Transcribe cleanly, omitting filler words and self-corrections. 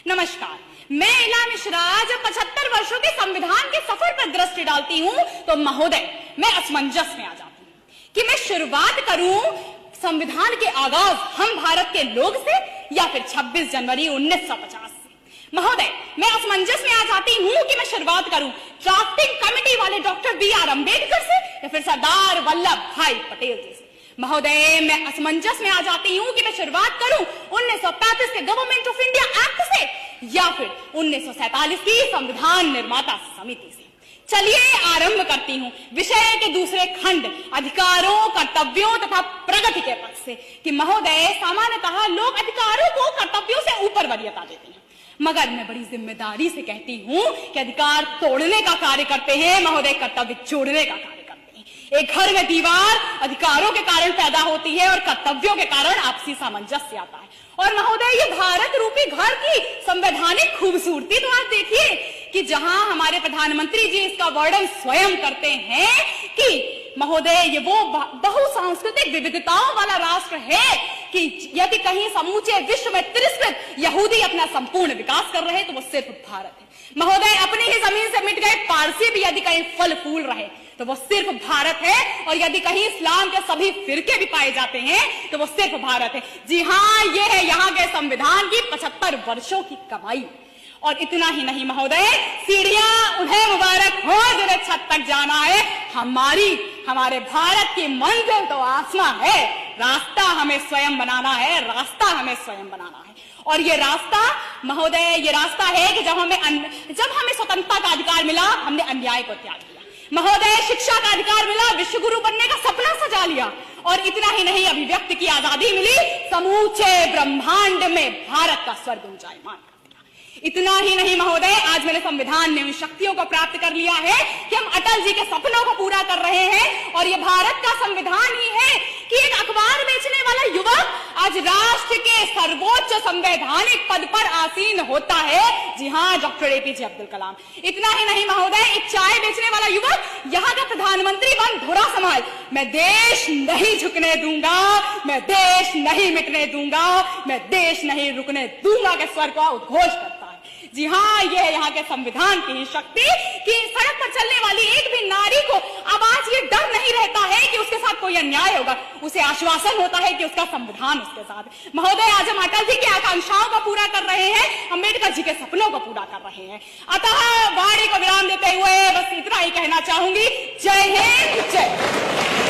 नमस्कार, मैं इला मिश्रा जब 75 वर्षों के संविधान के सफर पर दृष्टि डालती हूँ तो महोदय मैं असमंजस में आ जाती हूँ कि मैं शुरुआत करूं संविधान के आगाज हम भारत के लोग से या फिर 26 जनवरी 1950 से। महोदय मैं असमंजस में आ जाती हूँ कि मैं शुरुआत करूं ड्राफ्टिंग कमेटी वाले डॉक्टर बी.आर. अम्बेडकर से या फिर सरदार वल्लभ भाई पटेल जी से। महोदय मैं असमंजस में आ जाती हूँ कि मैं शुरुआत करूं 1935 के गवर्नमेंट ऑफ इंडिया एक्ट से या फिर 1947 की संविधान निर्माता समिति से। चलिए आरंभ करती हूँ विषय के दूसरे खंड अधिकारों, कर्तव्यों तथा प्रगति के पक्ष से कि महोदय सामान्यतः लोग अधिकारों को कर्तव्यों से ऊपर वरीयता देते हैं, मगर मैं बड़ी जिम्मेदारी से कहती हूँ कि अधिकार तोड़ने का कार्य करते हैं महोदय, कर्तव्य जोड़ने का कार्य करते हैं। एक घर में दीवार अधिकारों के कारण पैदा होती है और कर्तव्यों के कारण आपसी सामंजस्य आता है। और महोदय ये भारत रूपी घर की संवैधानिक खूबसूरती तो आप देखिए कि जहां हमारे प्रधानमंत्री जी इसका वर्णन स्वयं करते हैं कि महोदय ये वो बहुसांस्कृतिक विविधताओं वाला राष्ट्र है कि यदि कहीं समूचे विश्व में तिरस्कृत यहूदी अपना संपूर्ण विकास कर रहे तो वो सिर्फ भारत है। महोदय अपनी ही जमीन से मिट गए पारसी भी यदि कहीं फल फूल रहे तो वो सिर्फ भारत है, और यदि कहीं इस्लाम के सभी फिरके भी पाए जाते हैं तो वो सिर्फ भारत है। जी हाँ, ये है यहाँ के संविधान की 75 वर्षों की कमाई। और इतना ही नहीं महोदय, सीढ़ियां उन्हें मुबारक हो जिन्हें छत तक जाना है। हमारे भारत की मंजिल तो आसमां है, रास्ता हमें स्वयं बनाना है, रास्ता हमें स्वयं बनाना है। और ये रास्ता महोदय ये रास्ता है कि जब हमें स्वतंत्रता का अधिकार मिला हमने अन्याय को त्याग दिया। महोदय शिक्षा का अधिकार मिला, विश्व गुरु बनने का सपना सजा लिया। और इतना ही नहीं, अभिव्यक्ति की आजादी मिली, समूचे ब्रह्मांड में भारत का स्वर्ग ऊंचाईमान। इतना ही नहीं महोदय, आज मेरे संविधान ने उन शक्तियों को प्राप्त कर लिया है कि हम अटल जी के सपनों को पूरा कर रहे हैं। और ये भारत का संविधान ही है कि एक अखबार बेचने वाला युवक आज राष्ट्र के सर्वोच्च संवैधानिक पद पर आसीन होता है। जी हाँ, डॉक्टर एपीजे अब्दुल कलाम। इतना ही नहीं महोदय, एक चाय बेचने वाला युवक यहाँ का प्रधानमंत्री बन धुरा संभाल, मैं देश नहीं झुकने दूंगा, मैं देश नहीं मिटने दूंगा, मैं देश नहीं रुकने दूंगा के स्वर को उद्घोष करता है। जी हाँ, ये है यहाँ के संविधान की शक्ति कि सड़क पर चलने वाली एक भी नारी को अब आज ये डर नहीं रहता है कि उसके साथ कोई अन्याय होगा, उसे आश्वासन होता है कि उसका संविधान उसके साथ। महोदय आज हम अटल जी की आकांक्षाओं को पूरा कर रहे हैं, अम्बेडकर जी के सपनों को पूरा कर रहे हैं। अतः वाणी को विराम देते हुए बस इतना ही कहना चाहूंगी, जय हिंद, जय।